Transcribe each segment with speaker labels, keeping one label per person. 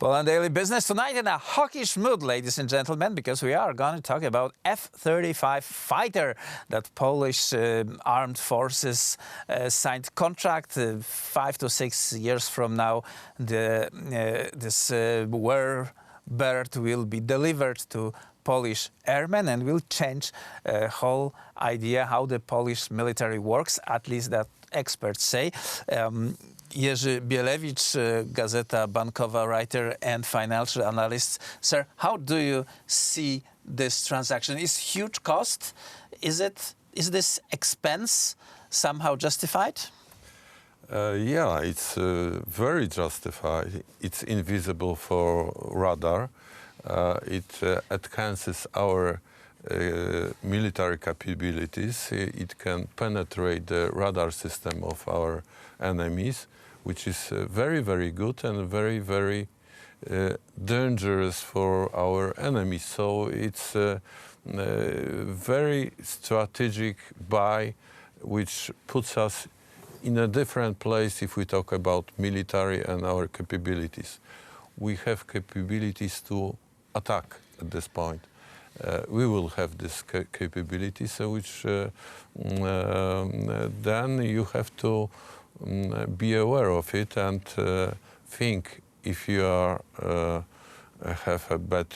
Speaker 1: Poland Daily Business tonight in a hawkish mood, ladies and gentlemen, because we are going to talk about F35 fighter that Polish armed forces signed contract 5 to 6 years from now. This bird will be delivered to Polish airmen and will change whole idea how the Polish military works, at least that experts say. Jerzy Bielewicz, Gazeta Bankowa writer and financial analyst. Sir, how do you see this transaction? Is huge cost? Is this expense somehow justified?
Speaker 2: Yeah, it's very justified. It's invisible for radar. It enhances our military capabilities. It can penetrate the radar system of our enemies, which is very, very good and very, very dangerous for our enemies. So it's a very strategic buy, which puts us in a different place if we talk about military and our capabilities. We have capabilities to attack at this point. We will have this capabilities, which then you have to be aware of it and think if you are have a bad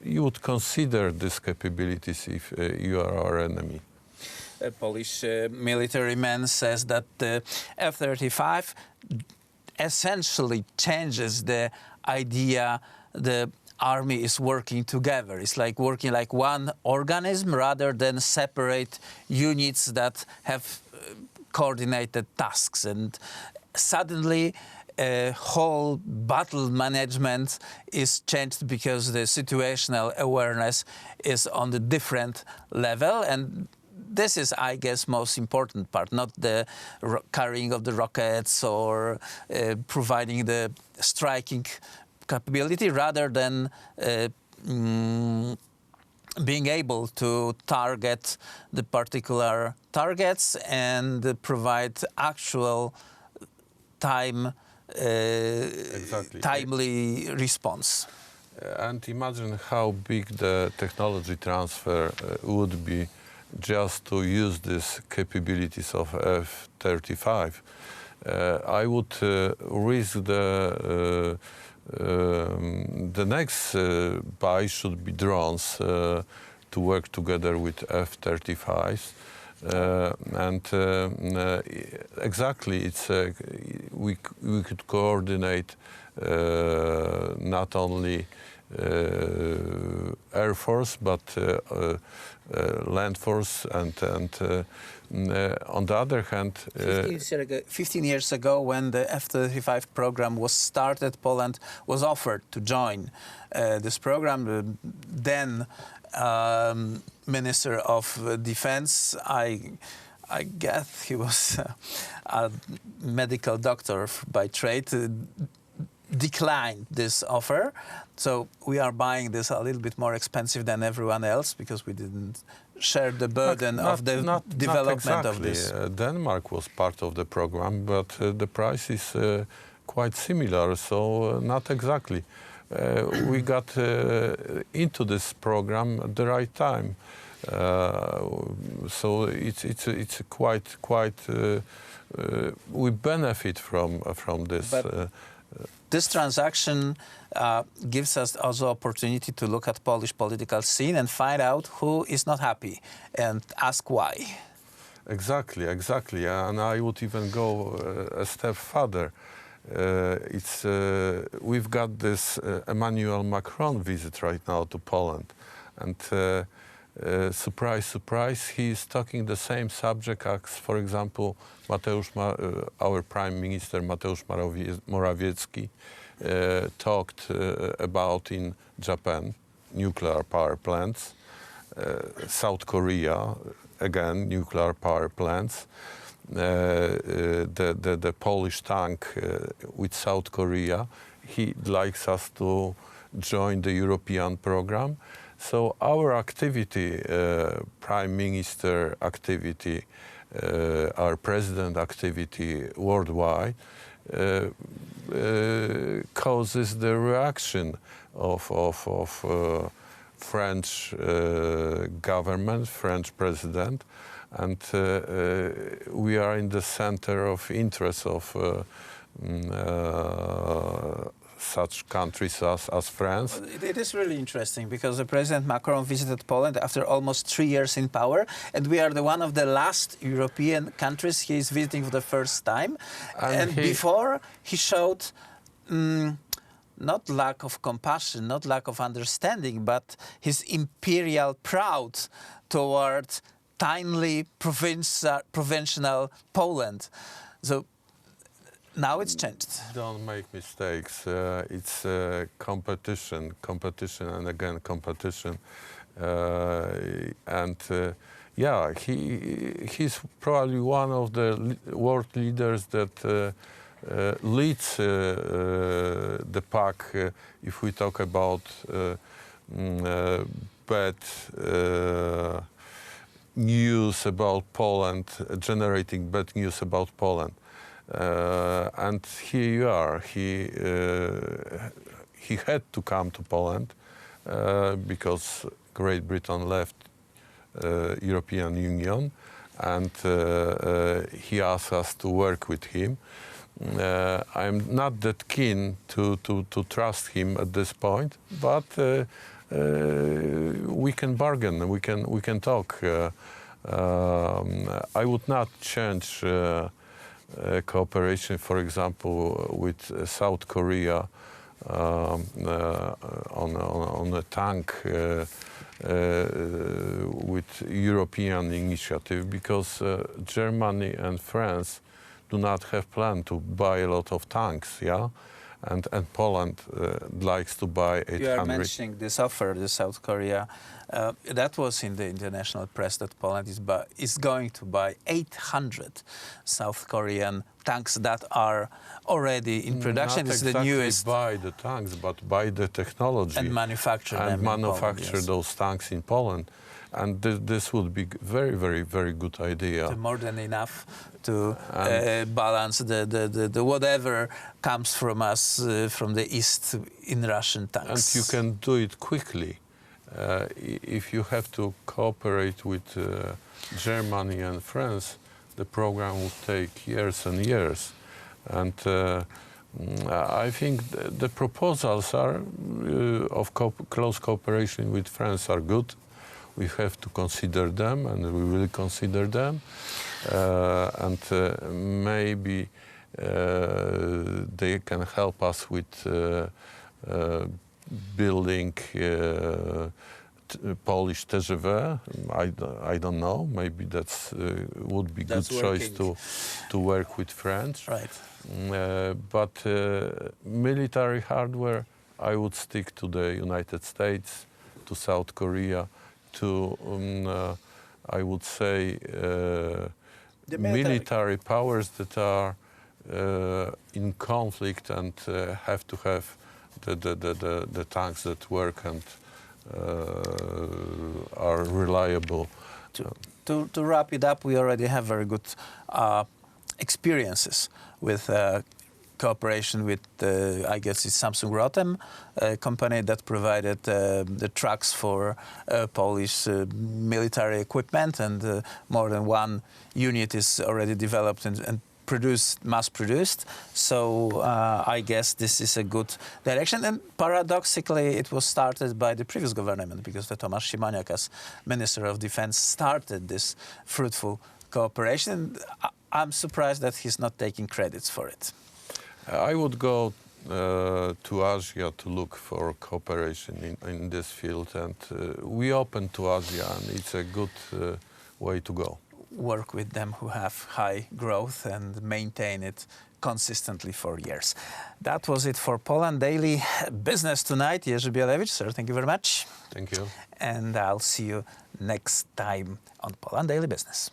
Speaker 2: you would consider these capabilities if you are our enemy.
Speaker 1: A Polish military man says that the F-35 essentially changes the idea the army is working together. It's like working like one organism rather than separate units that have coordinated tasks. And suddenly whole battle management is changed because the situational awareness is on a different level. And this is, I guess, most important part, not the carrying of the rockets or providing the striking capability, rather than being able to target the particular targets and provide actual timely response.
Speaker 2: And imagine how big the technology transfer would be just to use these capabilities of F-35. I would risk the next buy should be drones to work together with F-35s. Exactly, it's we could coordinate not only Air Force but land force and on the other hand,
Speaker 1: 15 years ago, when the F-35 program was started, Poland was offered to join this program. The then Minister of Defense, I guess he was a medical doctor by trade, declined this offer. So we are buying this a little bit more expensive than everyone else because we didn't share the burden of the development of this.
Speaker 2: Denmark was part of the program, but the price is quite similar, so not exactly. We got into this program at the right time, so it's quite we benefit from this.
Speaker 1: This transaction gives us also opportunity to look at Polish political scene and find out who is not happy and ask why.
Speaker 2: Exactly, and I would even go a step further. We've got this Emmanuel Macron visit right now to Poland, and surprise, surprise, he is talking the same subject as, for example, our Prime Minister Mateusz Morawiecki talked about in Japan, nuclear power plants, South Korea, again, nuclear power plants, the Polish tank with South Korea. He likes us to join the European program. So our activity, Prime Minister activity, our President activity worldwide causes the reaction of French government, French president, and we are in the center of interest of such countries as France.
Speaker 1: It is really interesting because President Macron visited Poland after almost 3 years in power, and we are one of the last European countries he is visiting for the first time. And before, he showed not lack of compassion, not lack of understanding, but his imperial pride toward tiny provincial Poland. So now it's changed.
Speaker 2: Don't make mistakes. It's competition, and again competition. Yeah, he's probably one of the world leaders that leads the pack. If we talk about bad news about Poland, generating bad news about Poland. And here you are. He had to come to Poland because Great Britain left European Union, and he asked us to work with him. I'm not that keen to trust him at this point, but we can bargain. We can talk. I would not change cooperation, for example, with South Korea on a tank with European initiative, because Germany and France do not have plan to buy a lot of tanks, yeah? And Poland likes to buy 800.
Speaker 1: You are mentioning this offer, the South Korea. That was in the international press that Poland is going to buy 800 South Korean tanks that are already in production.
Speaker 2: Not
Speaker 1: it's
Speaker 2: exactly
Speaker 1: the newest.
Speaker 2: Buy the tanks, but buy the technology
Speaker 1: And manufacture them in Poland, yes.
Speaker 2: those tanks in Poland. And this would be very, very, very good idea.
Speaker 1: More than enough to balance the whatever comes from us from the east in Russian tanks.
Speaker 2: And you can do it quickly. If you have to cooperate with Germany and France, the program will take years and years. And I think the proposals are of close cooperation with France are good. We have to consider them, and we will consider them. Maybe they can help us with building Polish TGV. I don't know. Maybe that's would be good choice to work with France.
Speaker 1: Right.
Speaker 2: But military hardware, I would stick to the United States, to South Korea, to I would say military powers that are in conflict and have to have the tanks that work and are reliable.
Speaker 1: To wrap it up, we already have very good experiences with cooperation with, I guess it's Samsung Rotem, a company that provided the trucks for Polish military equipment, and more than one unit is already developed and mass-produced. So I guess this is a good direction. And paradoxically, it was started by the previous government, because Tomasz Siemoniak, as Minister of Defense, started this fruitful cooperation. I'm surprised that he's not taking credits for it.
Speaker 2: I would go to Asia to look for cooperation in this field, and we open to Asia, and it's a good way to go.
Speaker 1: Work with them who have high growth and maintain it consistently for years. That was it for Poland Daily Business tonight. Jerzy Bielewicz, sir, thank you very much.
Speaker 2: Thank you.
Speaker 1: And I'll see you next time on Poland Daily Business.